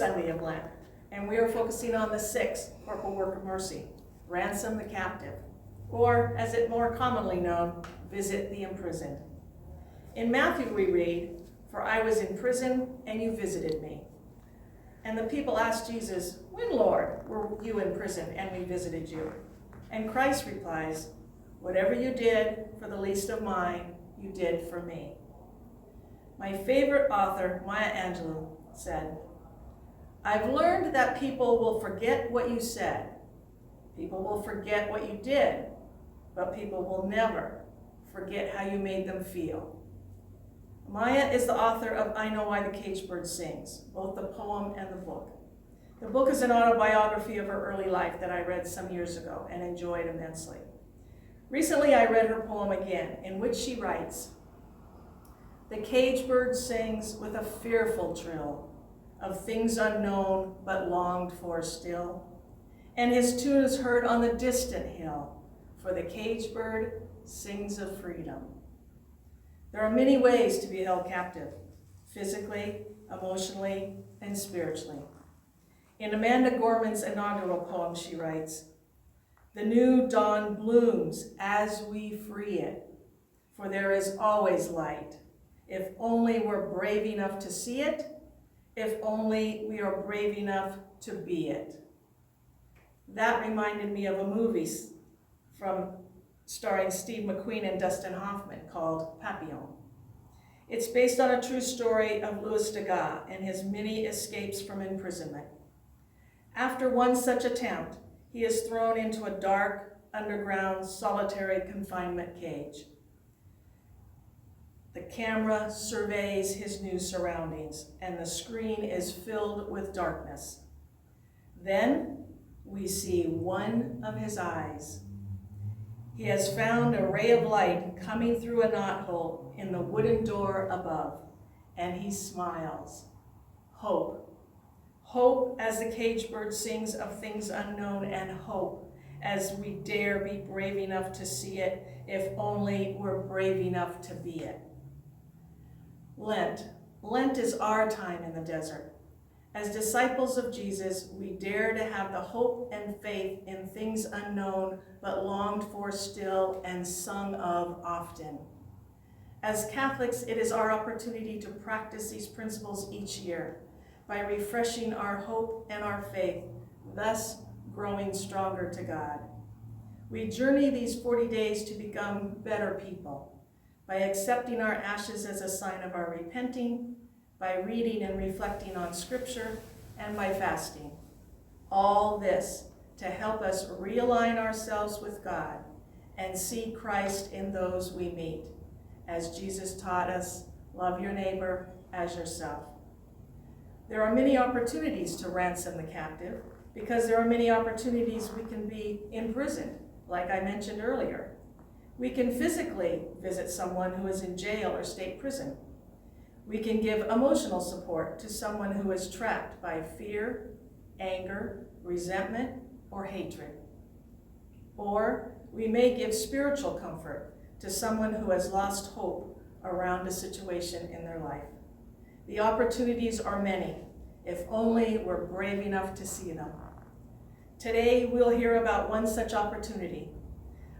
Sunday of Lent, and we are focusing on the sixth corporal work of mercy, ransom the captive, or as it more commonly known, visit the imprisoned. In Matthew we read, "For I was in prison and you visited me." And the people asked Jesus, "When, Lord, were you in prison and we visited you?" And Christ replies, "Whatever you did for the least of mine, you did for me." My favorite author, Maya Angelou, said, "I've learned that people will forget what you said. People will forget what you did, but people will never forget how you made them feel." Maya is the author of I Know Why the Caged Bird Sings, both the poem and the book. The book is an autobiography of her early life that I read some years ago and enjoyed immensely. Recently, I read her poem again, in which she writes, "The caged bird sings with a fearful trill of things unknown but longed for still, and his tune is heard on the distant hill, for the caged bird sings of freedom." There are many ways to be held captive, physically, emotionally, and spiritually. In Amanda Gorman's inaugural poem, she writes, "The new dawn blooms as we free it, for there is always light, if only we're brave enough to see it, if only we are brave enough to be it." That reminded me of a movie starring Steve McQueen and Dustin Hoffman called Papillon. It's based on a true story of Louis Degas and his many escapes from imprisonment. After one such attempt, he is thrown into a dark, underground, solitary confinement cage. The camera surveys his new surroundings, and the screen is filled with darkness. Then we see one of his eyes. He has found a ray of light coming through a knothole in the wooden door above, and he smiles. Hope. Hope as the caged bird sings of things unknown, and hope as we dare be brave enough to see it, if only we're brave enough to be it. Lent. Lent is our time in the desert. As disciples of Jesus, we dare to have the hope and faith in things unknown, but longed for still and sung of often. As Catholics, it is our opportunity to practice these principles each year by refreshing our hope and our faith, thus growing stronger to God. We journey these 40 days to become better people by accepting our ashes as a sign of our repenting, by reading and reflecting on Scripture, and by fasting. All this to help us realign ourselves with God and see Christ in those we meet. As Jesus taught us, love your neighbor as yourself. There are many opportunities to ransom the captive because there are many opportunities we can be imprisoned, like I mentioned earlier. We can physically visit someone who is in jail or state prison. We can give emotional support to someone who is trapped by fear, anger, resentment, or hatred. Or we may give spiritual comfort to someone who has lost hope around a situation in their life. The opportunities are many, if only we're brave enough to see them. Today, we'll hear about one such opportunity.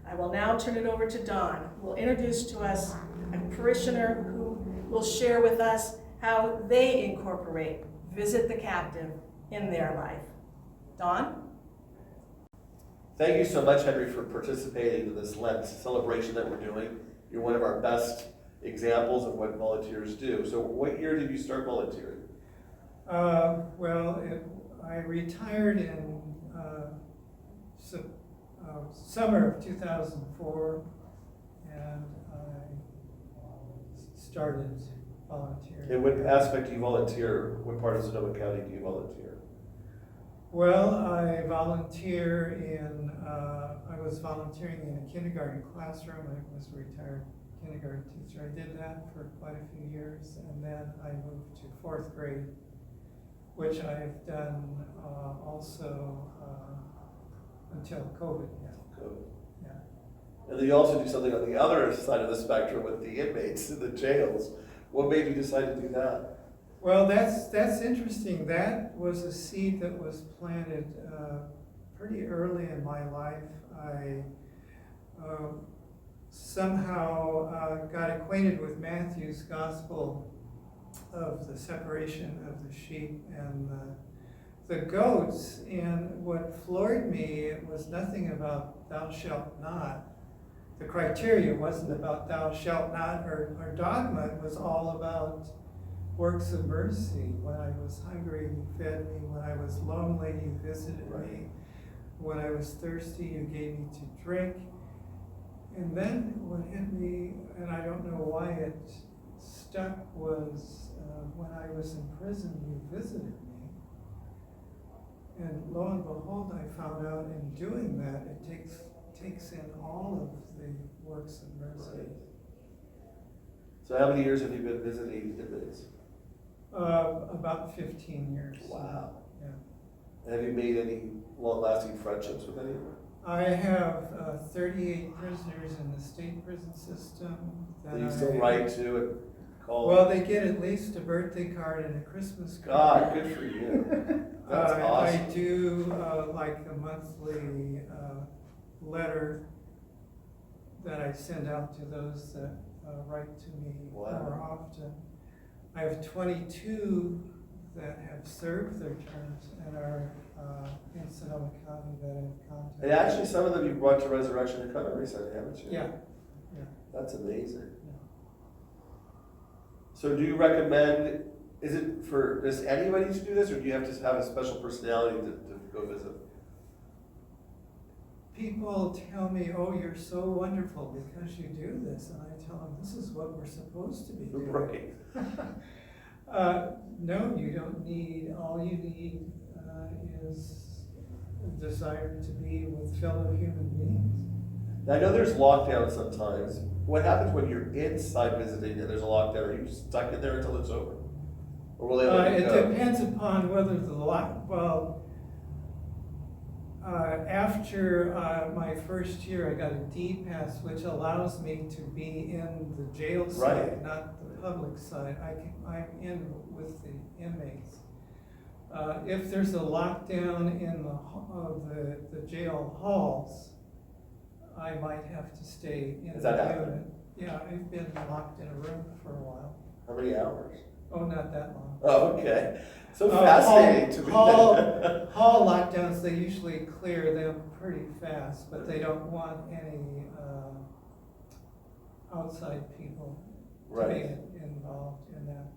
I will now turn it over to Dawn, who will introduce to us a parishioner who will share with us how they incorporate Visit the Captive in their life. Dawn? Thank you so much, Henry, for participating in this Lent celebration that we're doing. You're one of our best examples of what volunteers do. So what year did you start volunteering? I retired in summer of 2004, and I started volunteering. In what aspect do you volunteer? What part of Sonoma County do you volunteer? Well, I volunteer I was volunteering in a kindergarten classroom. I was a retired kindergarten teacher. I did that for quite a few years, and then I moved to fourth grade, which I've done also until COVID. Yeah. And then you also do something on the other side of the spectrum with the inmates in the jails. What made you decide to do that? Well, that's interesting. That was a seed that was planted pretty early in my life. I somehow got acquainted with Matthew's gospel of the separation of the sheep and the goats, and what floored me, it was nothing about thou shalt not. The criteria wasn't about thou shalt not, or dogma. It was all about works of mercy. When I was hungry, you fed me. When I was lonely, you visited me. When I was thirsty, you gave me to drink. And then what hit me, and I don't know why it stuck, was when I was in prison, you visited me. And lo and behold, I found out in doing that, it takes in all of the works of mercy. Right. So how many years have you been visiting inmates? About 15 years. Wow. Yeah. Have you made any long-lasting friendships with any of them? I have 38 prisoners in the state prison system. Do you still write to and call? Well, they get at least a birthday card and a Christmas card. God, good for you. That's awesome. I do like a monthly letter that I send out to those that write to me more often. I have 22 that have served their terms and are in Sonoma County that I've contacted. And actually, some of them you brought to Resurrection Recovery Center, haven't you? Yeah. That's amazing. Yeah. So do you recommend, is anybody to do this, or do you have to have a special personality to go visit? People tell me, oh, you're so wonderful because you do this. And I tell them, this is what we're supposed to be doing. Right. No, you don't need, all you need is a desire to be with fellow human beings. Now, I know there's lockdown sometimes. What happens when you're inside visiting and there's a lockdown? Are you stuck in there until it's over? Or will they let you go? It depends upon whether after my first year, I got a D pass, which allows me to be in the jail side, not the public side. I'm in with the inmates. If there's a lockdown in the jail halls, I might have to stay in Has the that unit. happened? Yeah, I've been locked in a room for a while. How many hours? Oh, not that long. Oh, okay. So fascinating to me. Hall lockdowns, they usually clear them pretty fast, but they don't want any outside people to be involved in that.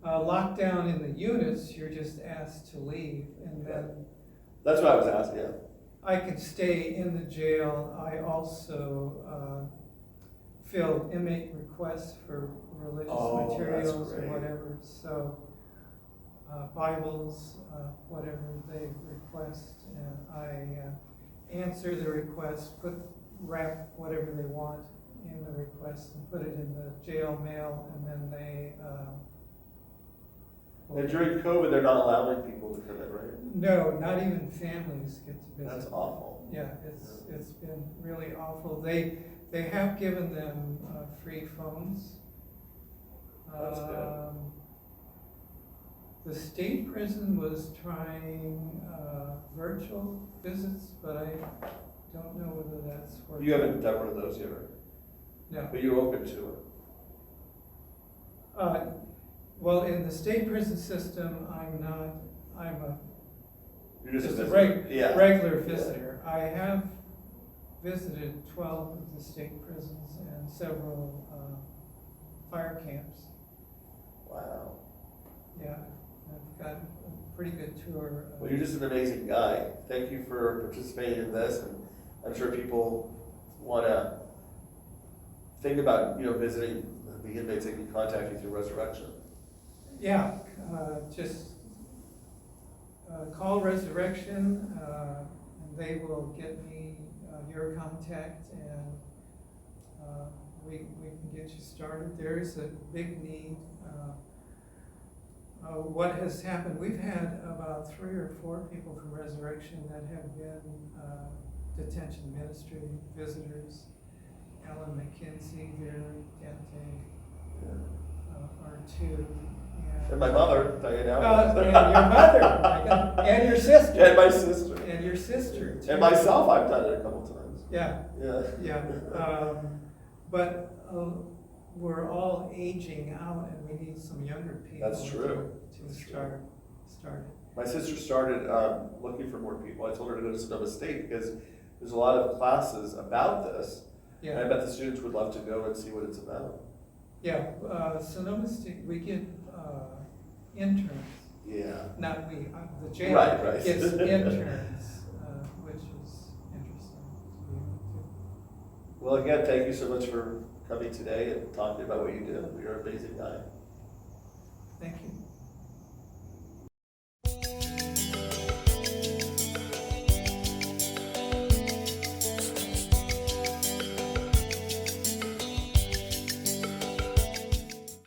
Lockdown in the units, you're just asked to leave, and then That's what I was asking, yeah. I can stay in the jail. I also fill inmate requests for religious materials or whatever. So Bibles, whatever they request, and I answer the request, wrap whatever they want in the request and put it in the jail mail, and then they And during COVID, they're not allowing people to come in, right? No, not even families get to visit. That's awful. Yeah, it's been really awful. They have given them free phones. That's good. The state prison was trying virtual visits, but I don't know whether that's working. You haven't done one of those yet, right? No. But you're open to it. Well, in the state prison system, You're just a regular visitor. I have visited 12 of the state prisons and several fire camps. Wow. Yeah, I've got a pretty good tour. Well, you're just an amazing guy. Thank you for participating in this, and I'm sure people want to think about, visiting the inmates. They can contact you through Resurrection. Yeah, just call Resurrection, and they will get me your contact, and we can get you started. There is a big need. What has happened, we've had about 3 or 4 people from Resurrection that have been detention ministry visitors. Alan McKenzie here, Dante. or two. And my mother, Diana. And your mother, my God, and your sister. And my sister. And your sister. Too. And myself, I've done it a couple times. Yeah. Yeah. Yeah. But we're all aging out, and we need some younger people. That's true. To That's start it. My sister started looking for more people. I told her to go to Sonoma State because there's a lot of classes about this. Yeah. And I bet the students would love to go and see what it's about. Yeah. Sonoma State, we get interns. Yeah. Not we. The jail Right. gets interns, which is interesting to be able to. Well, again, thank you so much for coming today and talking about what you do. You're an amazing guy. Thank you.